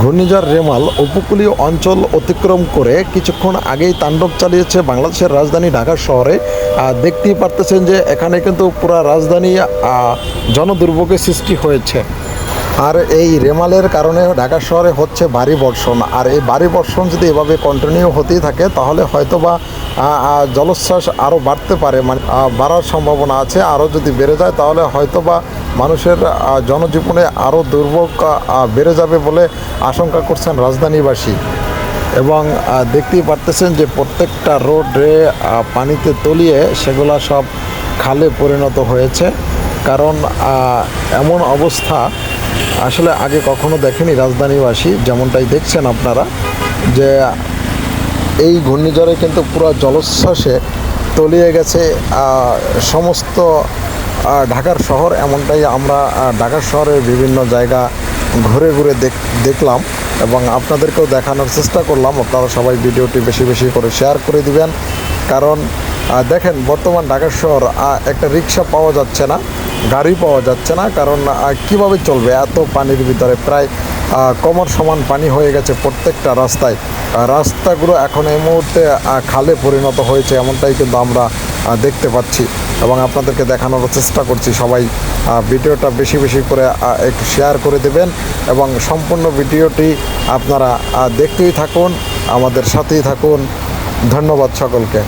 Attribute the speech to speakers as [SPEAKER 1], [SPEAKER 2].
[SPEAKER 1] ঘূর্ণিঝড় রেমাল উপকূলীয় অঞ্চল অতিক্রম করে কিছুক্ষণ আগেই তাণ্ডব চালিয়েছে বাংলাদেশের রাজধানী ঢাকা শহরে। দেখতেই পারতেছেন যে এখানে কিন্তু পুরা রাজধানী জনদুর্ভোগের সৃষ্টি হয়েছে। আর এই রেমালের কারণে ঢাকা শহরে হচ্ছে ভারী বর্ষণ। আর এই ভারী বর্ষণ যদি এভাবে কন্টিনিউ হতেই থাকে তাহলে হয়তো বা জলোচ্ছ্বাস আরও বাড়তে পারে, মানে বাড়ার সম্ভাবনা আছে। আরও যদি বেড়ে যায় তাহলে হয়তো বা মানুষের জনজীবনে আরও দুর্ভোগ বেড়ে যাবে বলে আশঙ্কা করছেন রাজধানীবাসী। এবং দেখতেই পারতেছেন যে প্রত্যেকটা রোডে পানিতে তলিয়ে সেগুলা সব খালে পরিণত হয়েছে। কারণ এমন অবস্থা আসলে আগে কখনো দেখেনি রাজধানীবাসী। যেমনটাই দেখছেন আপনারা যে এই ঘূর্ণিঝড়ে কিন্তু পুরো জলোচ্ছ্বাসে তলিয়ে গেছে সমস্ত ঢাকার শহর। এমনটাই আমরা ঢাকার শহরের বিভিন্ন জায়গা ঘুরে ঘুরে দেখলাম এবং আপনাদেরকেও দেখানোর চেষ্টা করলাম। আপনারা সবাই ভিডিওটি বেশি বেশি করে শেয়ার করে দিবেন। কারণ দেখেন বর্তমান ঢাকার শহর একটা রিক্সা পাওয়া যাচ্ছে না, গাড়ি পাওয়া যাচ্ছে না। কারণ কিভাবে চলবে এত পানির ভিতরে? প্রায় কোমর সমান পানি হয়ে গেছে প্রত্যেকটা রাস্তায়। রাস্তাগুলো এখন এই মুহূর্তে খালে পরিণত হয়েছে, এমনটাই কিন্তু আমরা দেখতে পাচ্ছি এবং আপনাদেরকে দেখানোর চেষ্টা করছি। সবাই ভিডিওটা বেশি বেশি করে একটু শেয়ার করে দেবেন এবং সম্পূর্ণ ভিডিওটি আপনারা দেখতেই থাকুন, আমাদের সাথেই থাকুন। ধন্যবাদ সকলকে।